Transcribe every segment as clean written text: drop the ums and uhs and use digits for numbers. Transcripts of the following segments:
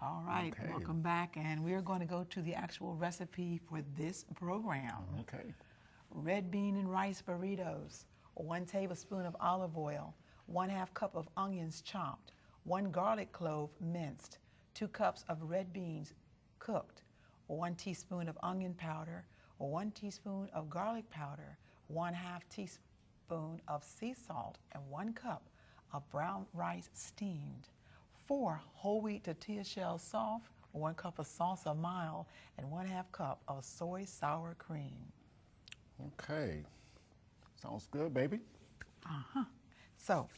All right, Okay. welcome back, and we're going to go to the actual recipe for this program. Okay. Red bean and rice burritos, 1 tablespoon of olive oil, 1/2 cup of onions chopped, 1 garlic clove minced, 2 cups of red beans cooked, 1 teaspoon of onion powder, 1 teaspoon of garlic powder, 1/2 teaspoon of sea salt, and 1 cup of brown rice steamed. 4 whole wheat tortilla shells soft, 1 cup of salsa mild, and 1/2 cup of soy sour cream. Okay. Sounds good, baby. So,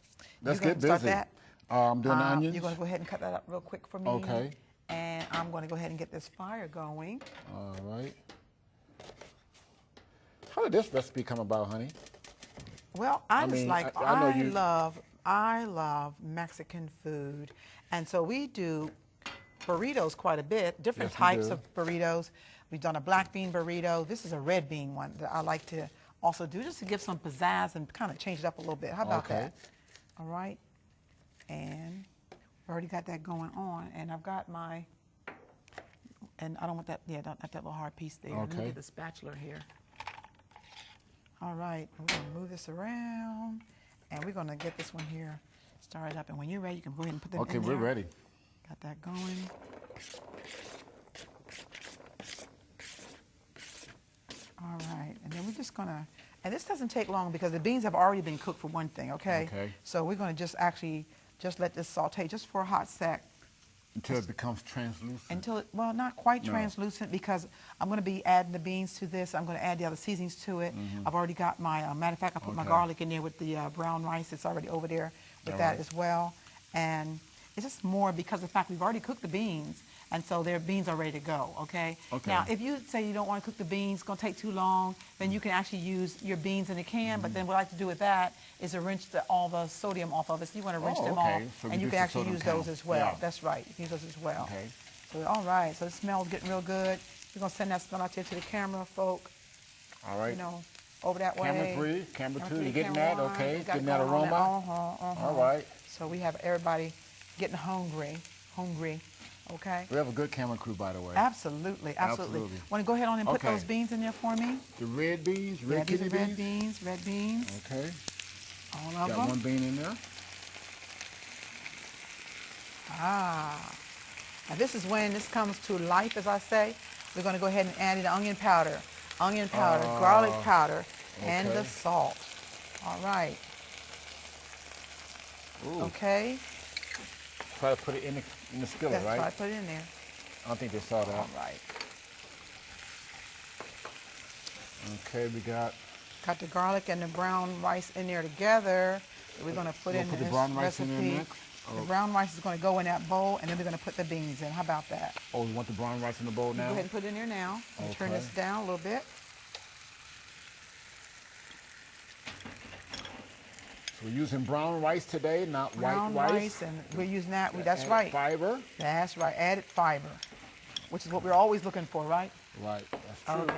Let's you're get gonna start busy. that. Doing the onions. You're going to go ahead and cut that up real quick for me. Okay. And I'm going to go ahead and get this fire going. All right. How did this recipe come about, honey? Well, I love Mexican food, and so we do burritos quite a bit, different Yes, we types do. of burritos. We've done a black bean burrito. This is a red bean one that I like to also do just to give some pizzazz and kind of change it up a little bit. How about Okay. that? All right. And we already got that going on, and I've got my, and I don't want that, yeah, not that little hard piece there. Let me Okay. get the spatula here. All right, we're going to move this around, and we're going to get this one here started up. And when you're ready, you can go ahead and put them in Okay, there. we're ready. Got that going. All right, and then we're just going to, and this doesn't take long because the beans have already been cooked for one thing, okay? Okay. So we're going to just actually just let this saute just for a hot sec. Until it becomes translucent. Until it, well, not quite No. translucent, because I'm going to be adding the beans to this. I'm going to add the other seasonings to it. I've already got my, matter of fact, I put my Okay. garlic in there with the brown rice. It's already over there with All that right. as well. And it's just more because of the fact we've already cooked the beans, and so their beans are ready to go, okay? Okay. Now, if you say you don't want to cook the beans, it's going to take too long, then you can actually use your beans in a can, but then what I like to do with that is to rinse all the sodium off of it. So you want to rinse them okay. off, So and you reduce can the actually sodium use those count. as well. Yeah. That's right, you can use those as well. Okay. So, all right, so the smell's getting real good. We're going to send that smell out there to the camera folk, All right. you know, over that way. Camera 3, camera 2, three, you getting camera that? one. Okay, We got getting it that going on aroma? there. All right. So we have everybody getting hungry, okay? We have a good camera crew, by the way. Absolutely. Absolutely. Want to go ahead on and put Okay. those beans in there for me? The red beans, Yeah, red these are kidney beans. red beans, Okay. all of Got them. one bean in there. Now this is when this comes to life, as I say. We're going to go ahead and add in the onion powder, garlic powder, and the okay. salt. All right. Ooh. Okay. Try to put it in the skillet, That's right? right. Put it in there. I don't think they saw that. All right. Okay, we got. Got the garlic and the brown rice in there together. We're going to put We'll in put the this brown rice in recipe. there next? The Oh. brown rice is going to go in that bowl, and then we're going to put the beans in. How about that? Oh, you want the brown rice in the bowl now? Go ahead and put it in there now. And turn this Okay. down a little bit. So we're using brown rice today, not Brown white rice. and we're using that. That's Add right. Fiber. That's right. Added fiber, which is what we're always looking for, right? Right, that's true. Okay.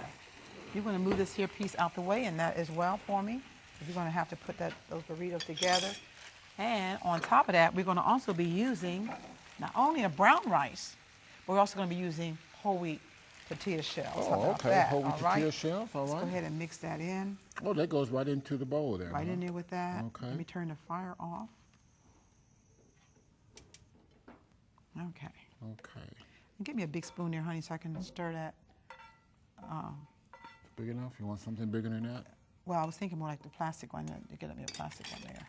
You're going to move this here piece out the way, and that as well for me. You're going to have to put those burritos together. And on top of that, we're going to also be using not only a brown rice, but we're also going to be using whole wheat tortilla shells. How Oh, about okay. that? Whole wheat All right? tortilla shells, all Let's go right. ahead and mix that in. Oh, that goes right into the bowl there. Right huh? in there with that. Okay. Let me turn the fire off. Okay. Okay. And give me a big spoon there, honey, so I can stir that. Big enough? You want something bigger than that? Well, I was thinking more like the plastic one. To get me a plastic one there.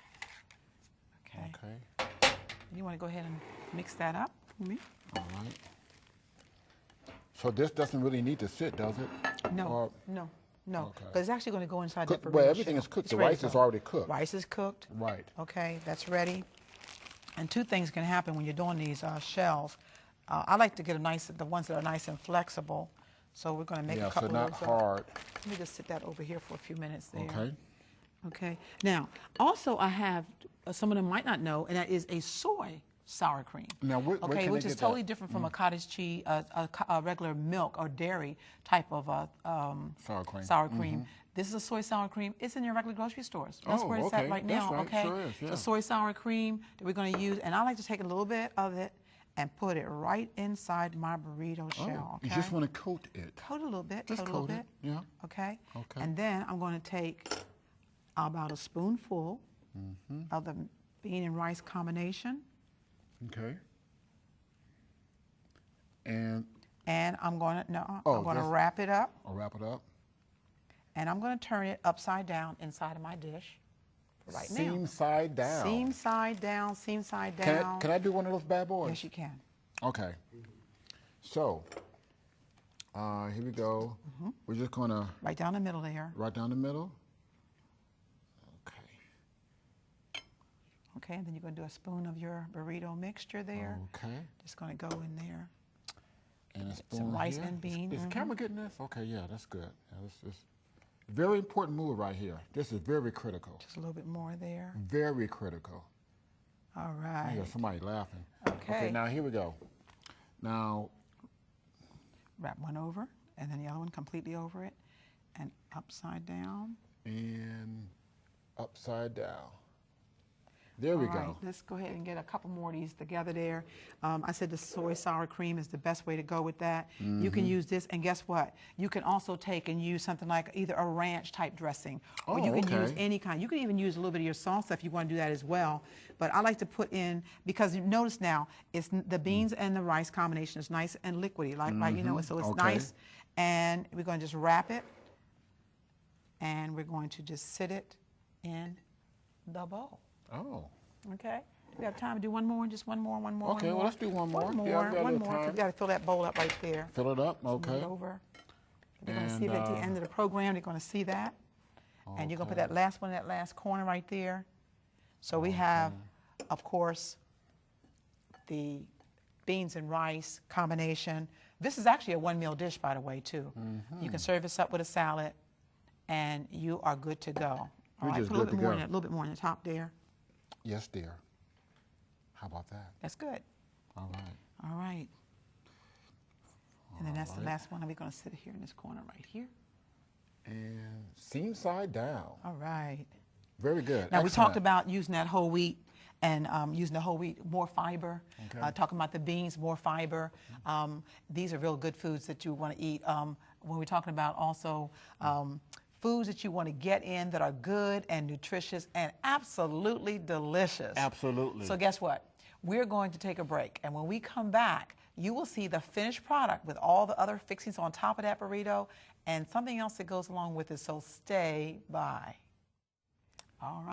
Okay. Okay. You want to go ahead and mix that up for me? All right. So this doesn't really need to sit, does it? No, Or- no, Okay. because it's actually going to go inside that burrito Well, everything shell. is cooked. It's The ready rice to is go. already cooked. Rice is cooked. Right. Okay, that's ready. And two things can happen when you're doing these shells. I like to get the ones that are nice and flexible. So we're going to make Yeah, a couple so not of those. hard. Let me just sit that over here for a few minutes there. Okay. Okay. Now, also I have, some of them might not know, and that is a soy sour cream. Now, where okay, can which they is get totally that? different from a cottage cheese, a regular milk or dairy type of Sour cream. sour cream. This is a soy sour cream. It's in your regular grocery stores. That's Oh, where it's okay. at right That's now. right. Okay. Sure is, yeah. The soy sour cream that we're going to use, and I like to take a little bit of it and put it right inside my burrito shell. Okay? You just want to coat it. Coat it a little bit. Just coat it a little coat bit. it. Yeah. Okay. Okay. And then I'm going to take about a spoonful of the bean and rice combination. Okay. And I'm going to Oh, I'm going to just- wrap it up, I'll wrap it up. and I'm going to turn it upside down inside of my dish right now. Seam side down. Seam side down, seam side Can down. I do one of those bad boys? Yes, you can. Okay. So, here we go. We're just going to Right down the middle there. right down the middle. Okay. Okay, and then you're going to do a spoon of your burrito mixture there. Okay. Just going to go in there. And a spoon Some rice here. and bean. Is the camera getting this? Okay, yeah, that's good. Yeah, this is very important move right here. This is very critical. Just a little bit more there. Very critical. All I right. hear somebody laughing. Okay. Now here we go. Now, Wrap one over, and then the other one completely over it, and upside down. and upside down. There we All right, go. let's go ahead and get a couple more of these together there. I said the soy sour cream is the best way to go with that. You can use this, and guess what? You can also take and use something like either a ranch type dressing, or you can use any kind. You can even use a little bit of your salsa if you want to do that as well. But I like to put in, because you notice now, it's the beans and the rice combination is nice and liquidy, like right, you know, so it's nice. And we're going to just wrap it, and we're going to just sit it in the bowl. Oh. Okay. We have time to do one more, just one more. Okay, well, let's do one more. One more, Yeah, we got a one little more. 'Cause time. we got to fill that bowl up right there. Fill it up. Move Okay. it over. They're going to see And, that at the end of the program. They're going to see that. And you're going to put that last one in that last corner right there. So we have, of course, the beans and rice combination. This is actually a one-meal dish, by the way, too. You can serve this up with a salad, and you are good to go. All right, just put a little good bit to more go. in it, a little bit more in the top there. Yes, dear. How about that? That's good. All right. All right. And then that's the right. last one. We're going to sit here in this corner right here. And seam side down. All right. Very good. Now, we talked Excellent. about using that whole wheat and using the whole wheat, more fiber. Okay. Talking about the beans, more fiber. These are real good foods that you want to eat. When we're talking about also foods that you want to get in that are good and nutritious and absolutely delicious. Absolutely. So guess what? We're going to take a break. And when we come back, you will see the finished product with all the other fixings on top of that burrito and something else that goes along with it. So stay by. All right.